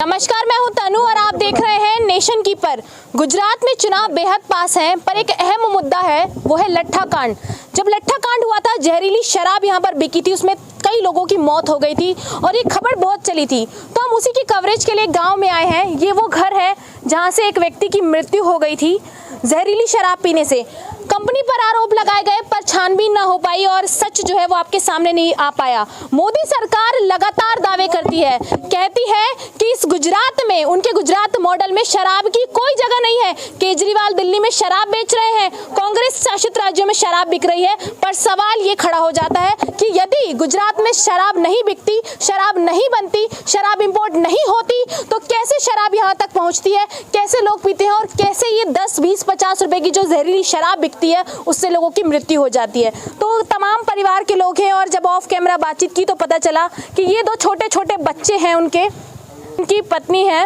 नमस्कार, मैं हूं तनु और आप देख रहे हैं नेशन कीपर। गुजरात में चुनाव बेहद पास हैं, पर एक अहम मुद्दा है, वो है लट्ठा कांड। जब लट्ठा कांड हुआ था, जहरीली शराब यहां पर बिकी थी, उसमें कई लोगों की मौत हो गई थी और ये खबर बहुत चली थी। तो हम उसी की कवरेज के लिए गांव में आए हैं। ये वो घर है जहां से एक व्यक्ति की मृत्यु हो गई थी जहरीली शराब पीने से। कंपनी पर आरोप लगाए गए, पर छानबीन ना हो पाई और सच जो है वो आपके सामने नहीं आ पाया। मोदी सरकार लगातार दावे करती है, कहती है कि इस गुजरात में, उनके गुजरात मॉडल में शराब की कोई जगह नहीं है। केजरीवाल दिल्ली में शराब बेच रहे हैं, कांग्रेस शासित राज्यों में शराब बिक रही है। पर सवाल ये खड़ा हो जाता है कि यदि गुजरात में शराब नहीं बिकती, शराब नहीं बनती, शराब इंपोर्ट नहीं होती, तो कैसे शराब यहाँ तक पहुँचती है, कैसे लोग पीते हैं और कैसे ये 10, 20, 50 रुपए की जो जहरीली शराब बिकती है उससे लोगों की मृत्यु हो जाती है। तो तमाम परिवार के लोग हैं और जब ऑफ कैमरा बातचीत की तो पता चला कि ये दो छोटे छोटे बच्चे हैं, उनकी पत्नी है।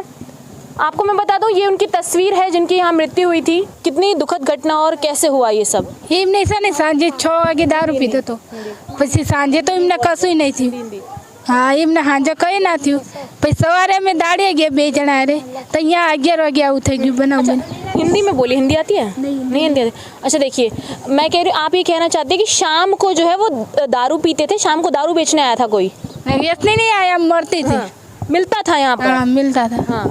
आपको मैं बता दूं, ये उनकी तस्वीर है जिनकी यहाँ मृत्यु हुई थी। कितनी दुखद घटना और कैसे हुआ ये सब? એમને છે ને સાંજે 6 વાગે દારૂ પીધો હતો, પછી સાંજે તો એમને કશું નહીં થયું। હા, એમને સાંજે કંઈ ના થયું। પછી સવારે અમે દાડીએ ગયા 2 જણા હારે, તો અહીંયા 11 વાગે આવું થઈ ગયું બનાવ બને। हिंदी में बोली, हिंदी आती है? नहीं हिंदी आती। अच्छा देखिए, मैं कह रही हूँ, आप ये कहना चाहते हैं कि शाम को जो है वो दारू पीते थे, शाम को दारू बेचने आया था कोई? व्यसनी नहीं आया, मरती थी। मिलता था यहाँ पर? हाँ, मिलता था। हाँ,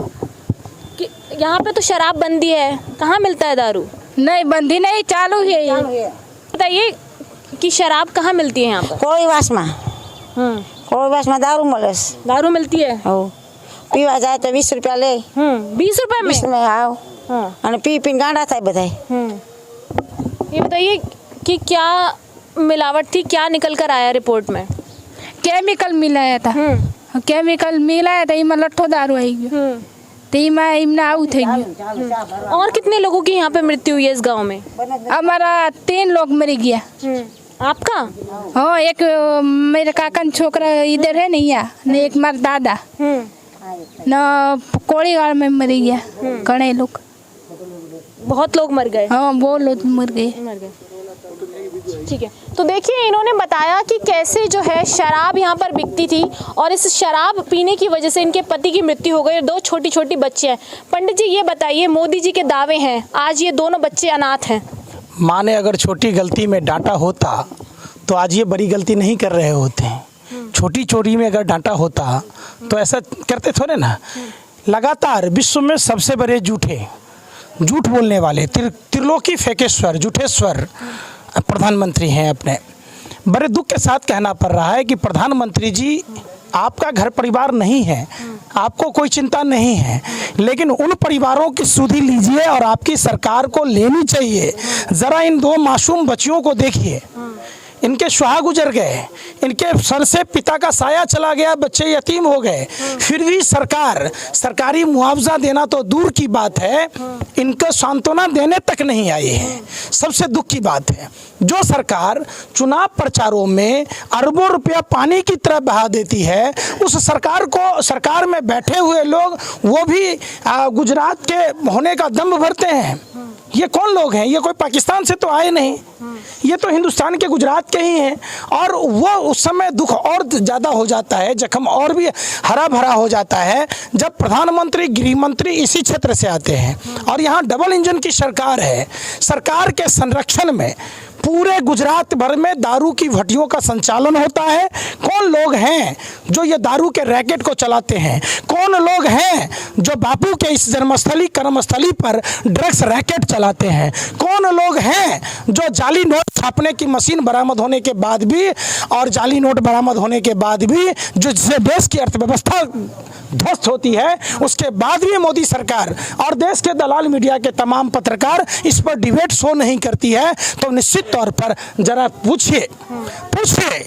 कि यहाँ पे तो शराब बंदी है, कहाँ मिलता है दारू? नहीं, बंदी नहीं, चालू है। बताइए कि शराब कहाँ मिलती है यहाँ पर? कोई वासमा दारू મળે। दारू मिलती है? पीवा जाए तो 20 रुपया ले। 20 रुपए में? 20 में आओ। हाँ। અને પી પીને ગાંડા થાય બધાય। ये बताइए कि क्या मिलावट थी, क्या निकल कर आया रिपोर्ट में? केमिकल मिलाया था। केमिकल मिलाया था, एમાં લઠ્ઠો દારૂ આવી ગયો, તો એમને આવું થઈ ગયું। और कितने लोगों की यहाँ पे मृत्यु हुई है इस गांव में? અમારા 3 लोग मरी गया। आपका? हाँ, एक मेरे काका छोकरा इधर है नहीं, यहाँ ने एक मार दादा न कोड़ीगाड़ में मरी गया। घणे लोग, बहुत लोग मर गए। हाँ, बहुत लोग मर गए। ठीक है, तो देखिए इन्होंने बताया कि कैसे जो है शराब यहाँ पर बिकती थी और इस शराब पीने की वजह से इनके पति की मृत्यु हो गई और 2 छोटी छोटी बच्चे हैं। पंडित जी ये बताइए, मोदी जी के दावे हैं, आज ये दोनों बच्चे अनाथ हैं। माँ ने अगर छोटी गलती में डांटा होता तो आज ये बड़ी गलती नहीं कर रहे होते हैं। छोटी चोरी में अगर डांटा होता तो ऐसा करते थोड़े ना। लगातार विश्व में सबसे बड़े झूठ बोलने वाले त्रिलोकी फेकेश्वर, झूठेश्वर प्रधानमंत्री हैं अपने। बड़े दुख के साथ कहना पड़ रहा है कि प्रधानमंत्री जी, आपका घर परिवार नहीं है, आपको कोई चिंता नहीं है, लेकिन उन परिवारों की सुधि लीजिए और आपकी सरकार को लेनी चाहिए। ज़रा इन 2 मासूम बच्चियों को देखिए, इनके सुहाग गुजर गए, इनके सर से पिता का साया चला गया, बच्चे यतीम हो गए, फिर भी सरकारी मुआवजा देना तो दूर की बात है, इनको सांत्वना देने तक नहीं आई है। सबसे दुख की बात है, जो सरकार चुनाव प्रचारों में अरबों रुपया पानी की तरह बहा देती है, उस सरकार में बैठे हुए लोग वो भी गुजरात के होने का दम भरते हैं। ये कौन लोग हैं? ये कोई पाकिस्तान से तो आए नहीं, ये तो हिंदुस्तान के गुजरात के ही हैं। और वो उस समय दुख और ज़्यादा हो जाता है, जख्म और भी हरा भरा हो जाता है जब प्रधानमंत्री, गृह मंत्री इसी क्षेत्र से आते हैं और यहाँ डबल इंजन की सरकार है। सरकार के संरक्षण में पूरे गुजरात भर में दारू की भट्टियों का संचालन होता है। कौन लोग हैं जो ये दारू के रैकेट को चलाते हैं? कौन लोग हैं जो बापू के इस जन्मस्थली कर्मस्थली पर ड्रग्स रैकेट चलाते हैं? कौन लोग हैं जो जाली नोट छापने की मशीन बरामद होने के बाद भी और जाली नोट बरामद होने के बाद भी जो जिससे देश की अर्थव्यवस्था ध्वस्त होती है, उसके बाद भी मोदी सरकार और देश के दलाल मीडिया के तमाम पत्रकार इस पर डिबेट शो नहीं करती है? तो निश्चित तौर पर जरा पूछिए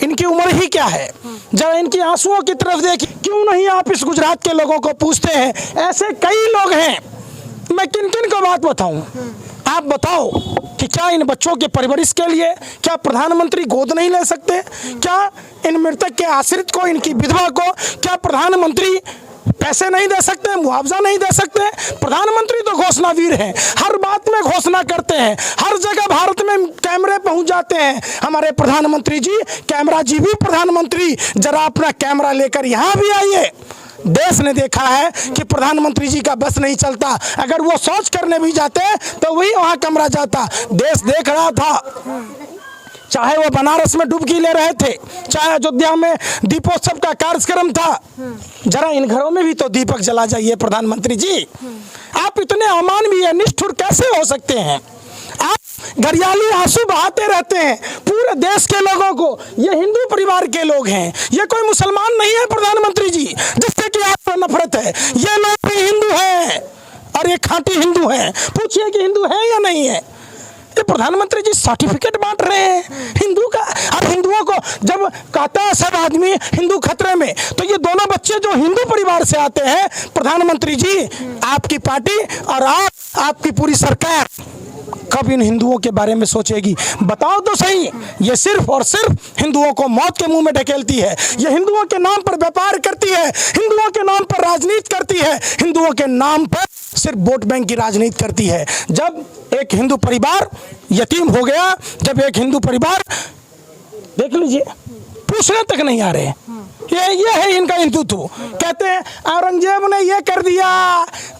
इनकी उम्र ही क्या है, जरा इनकी आंसुओं की तरफ देखिए। क्यों नहीं आप इस गुजरात के लोगों को पूछते हैं? ऐसे कई लोग हैं, मैं किन किन को बात बताऊं? आप बताओ कि क्या इन बच्चों के परवरिश के लिए क्या प्रधानमंत्री गोद नहीं ले सकते? क्या इन मृतक के आश्रित को, इनकी विधवा को क्या प्रधानमंत्री पैसे नहीं दे सकते, मुआवजा नहीं दे सकते? प्रधानमंत्री तो घोषणावीर हैं, हर बात में घोषणा करते हैं, हर जगह भारत में कैमरे पहुंच जाते हैं हमारे प्रधानमंत्री जी। कैमरा जी भी प्रधानमंत्री, जरा अपना कैमरा लेकर यहाँ भी आइए, देश ने देखा है कि प्रधानमंत्री जी का बस नहीं चलता। अगर वो शौच करने भी जाते तो वही वहाँ कमरा जाता। देश देख रहा था, चाहे वो बनारस में डुबकी ले रहे थे, चाहे अयोध्या में दीपोत्सव का कार्यक्रम था। जरा इन घरों में भी तो दीपक जला जाइए प्रधानमंत्री जी। आप इतने अमानवीय निष्ठुर कैसे हो सकते हैं? आप गरियाली आंसू बहाते रहते हैं पूरे देश के लोगों को। ये हिंदू परिवार के लोग हैं, ये कोई मुसलमान नहीं है प्रधानमंत्री जी जिससे कि आपको नफरत है। ये लोग भी हिंदू हैं और ये खांटी हिंदू हैं। पूछिए कि हिंदू है या नहीं है। ये प्रधानमंत्री जी सर्टिफिकेट बांट रहे हैं हिंदू का। और हिंदुओं को जब कहता है सब आदमी हिंदू खतरे में, तो ये दोनों बच्चे जो हिंदू परिवार से आते हैं, प्रधानमंत्री जी आपकी पार्टी और आपकी पूरी सरकार कब इन हिंदुओं के बारे में सोचेगी? बताओ तो सही। ये सिर्फ और सिर्फ हिंदुओं को मौत के मुंह में ढकेलती है। ये हिंदुओं के नाम पर व्यापार करती है, हिंदुओं के नाम पर राजनीति करती है, हिंदुओं के नाम पर सिर्फ वोट बैंक की राजनीति करती है। जब एक हिंदू परिवार यतीम हो गया, जब एक हिंदू परिवार, देख लीजिए, पूछने तक नहीं आ रहे। ये है इनका हिंदुत्व। कहते हैं औरंगजेब ने ये कर दिया,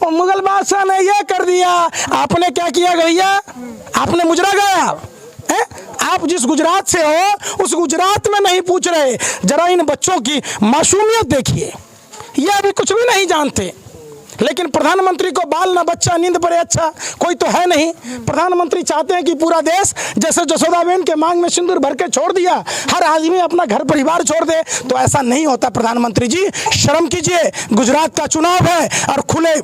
और मुगल बादशाह ने ये कर दिया। आपने क्या किया भैया? आपने मुजरा गया है? आप जिस गुजरात से हो उस गुजरात में नहीं पूछ रहे। जरा इन बच्चों की मासूमियत देखिए, ये अभी कुछ भी नहीं जानते। लेकिन प्रधानमंत्री को बाल ना बच्चा नींद पड़े अच्छा कोई तो है नहीं। प्रधानमंत्री चाहते हैं कि पूरा देश जैसे जसोदाबेन के मांग में सिंदूर भर के छोड़ दिया, हर आदमी अपना घर परिवार छोड़ दे, तो ऐसा नहीं होता। प्रधानमंत्री जी शर्म कीजिए। गुजरात का चुनाव है और खुले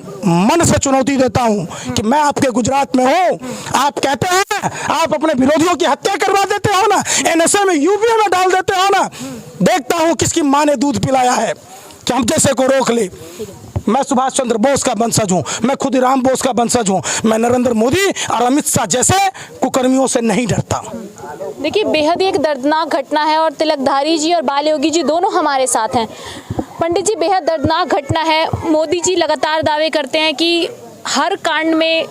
मन से चुनौती देता हूं कि मैं आपके गुजरात में हूं। आप कहते हैं आप अपने विरोधियों की हत्या करवा देते हो ना, NSA में यूपी में डाल देते हो ना, देखता हूं किसकी माँ ने दूध पिलाया है कि हम जैसे को रोक ले। मैं सुभाष चंद्र बोस का वंशज हूँ, मैं खुदीराम बोस का वंशज हूँ। मैं नरेंद्र मोदी और अमित शाह जैसे कुकर्मियों से नहीं डरता। देखिए, बेहद ही एक दर्दनाक घटना है और तिलकधारी जी और बाल योगी जी दोनों हमारे साथ हैं। पंडित जी, बेहद दर्दनाक घटना है। मोदी जी लगातार दावे करते हैं कि हर कांड में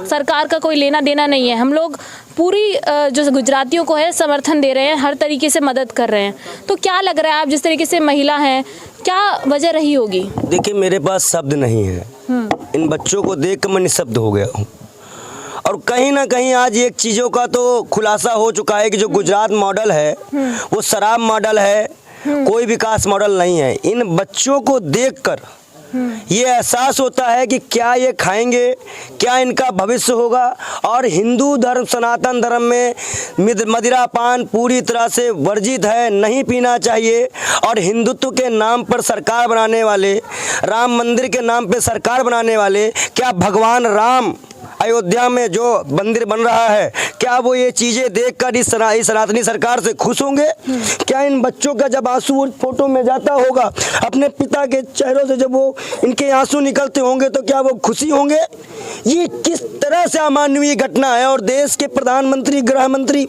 सरकार का कोई लेना देना नहीं है। हम लोग पूरी जो गुजरातियों को है समर्थन दे रहे हैं, हर तरीके से मदद कर रहे हैं। तो क्या लग रहा है, आप जिस तरीके से महिला हैं, क्या वजह रही होगी? देखिए, मेरे पास शब्द नहीं है। इन बच्चों को देख कर मैं निःशब्द हो गया हूँ। और कहीं ना कहीं आज एक चीज़ों का तो खुलासा हो चुका है कि जो गुजरात मॉडल है वो शराब मॉडल है, कोई विकास मॉडल नहीं है। इन बच्चों को देखकर ये एहसास होता है कि क्या ये खाएंगे, क्या इनका भविष्य होगा। और हिंदू धर्म, सनातन धर्म में मदिरा पान पूरी तरह से वर्जित है, नहीं पीना चाहिए। और हिंदुत्व के नाम पर सरकार बनाने वाले, राम मंदिर के नाम पे सरकार बनाने वाले, क्या भगवान राम अयोध्या में जो मंदिर बन रहा है, क्या वो ये चीज़ें देखकर इस सनातनी सरकार से खुश होंगे? क्या इन बच्चों का जब आंसू फोटो में जाता होगा अपने पिता के चेहरों से, जब वो इनके आंसू निकलते होंगे, तो क्या वो खुशी होंगे? ये किस तरह से अमानवीय घटना है। और देश के प्रधानमंत्री, गृह मंत्री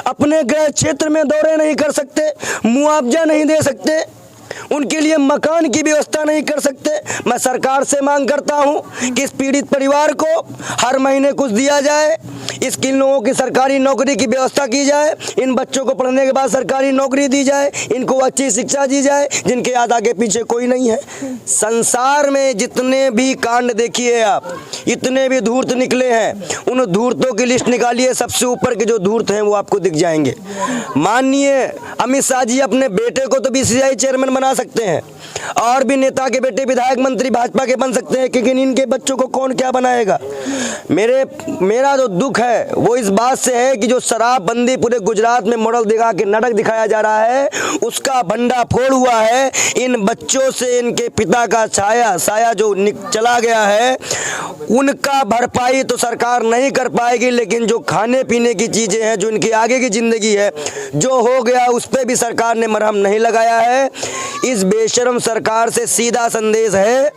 अपने गृह क्षेत्र में दौरे नहीं कर सकते, मुआवजा नहीं दे सकते, उनके लिए मकान की व्यवस्था नहीं कर सकते। मैं सरकार से मांग करता हूं कि इस पीड़ित परिवार को हर महीने कुछ दिया जाए, इन लोगों की सरकारी नौकरी की व्यवस्था की जाए, इन बच्चों को पढ़ने के बाद सरकारी नौकरी दी जाए, इनको अच्छी शिक्षा दी जाए, जिनके याद आगे पीछे कोई नहीं है। संसार में जितने भी कांड देखिए आप, इतने भी धूर्त निकले हैं, उन धूर्तों की लिस्ट निकालिए, सबसे ऊपर के जो धूर्त हैं वो आपको दिख जाएंगे। माननीय अमित शाह जी अपने बेटे को तो BCCI चेयरमैन बना सकते हैं, और भी नेता के बेटे विधायक मंत्री भाजपा के बन सकते हैं, लेकिन इनके बच्चों को कौन क्या बनाएगा? मेरा जो दुख है वो इस बात से है कि जो शराबबंदी पूरे गुजरात में मॉडल दिखा के नाटक दिखाया जा रहा है, उसका भंडाफोड़ हुआ है। इन बच्चों से इनके पिता का साया जो चला गया है, उनका भरपाई तो सरकार नहीं कर पाएगी, लेकिन जो खाने पीने की चीज़ें हैं, जो इनकी आगे की ज़िंदगी है, जो हो गया उस पर भी सरकार ने मरहम नहीं लगाया है। इस बेशर्म सरकार से सीधा संदेश है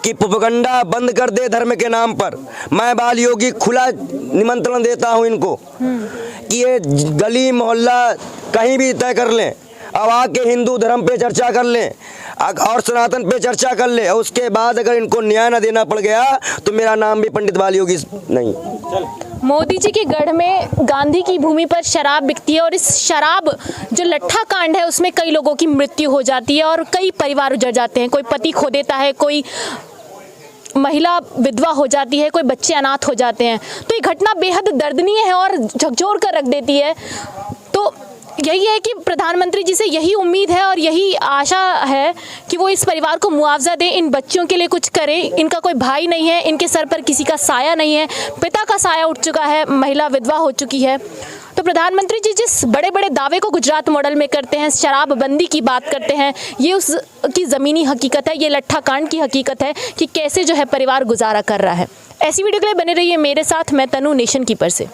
कि प्रोपेगेंडा बंद कर दे धर्म के नाम पर। मैं बाल योगी खुला निमंत्रण देता हूं इनको कि ये गली मोहल्ला कहीं भी तय कर लें, अब आके हिंदू धर्म पे चर्चा कर लें और सनातन पे चर्चा कर ले, और उसके बाद अगर इनको न्याय न देना पड़ गया तो मेरा नाम भी पंडित बाल योगी नहीं। मोदी जी के गढ़ में गांधी की भूमि पर शराब बिकती है और इस शराब जो लट्ठा कांड है उसमें कई लोगों की मृत्यु हो जाती है और कई परिवार उजड़ जाते हैं। कोई पति खो देता है, कोई महिला विधवा हो जाती है, कोई बच्चे अनाथ हो जाते हैं। तो ये घटना बेहद दर्दनीय है और झकझोर कर रख देती है। तो यही है कि प्रधानमंत्री जी से यही उम्मीद है और यही आशा है कि वो इस परिवार को मुआवजा दें, इन बच्चों के लिए कुछ करें। इनका कोई भाई नहीं है, इनके सर पर किसी का साया नहीं है, पिता का साया उठ चुका है, महिला विधवा हो चुकी है। तो प्रधानमंत्री जी जिस बड़े बड़े दावे को गुजरात मॉडल में करते हैं, शराबबंदी की बात करते हैं, ये उसकी ज़मीनी हकीकत है, ये लट्ठा कांड की हकीकत है कि कैसे जो है परिवार गुजारा कर रहा है। ऐसी वीडियो के लिए बने रहिए मेरे साथ। मैं तनु, नेशन कीपर से।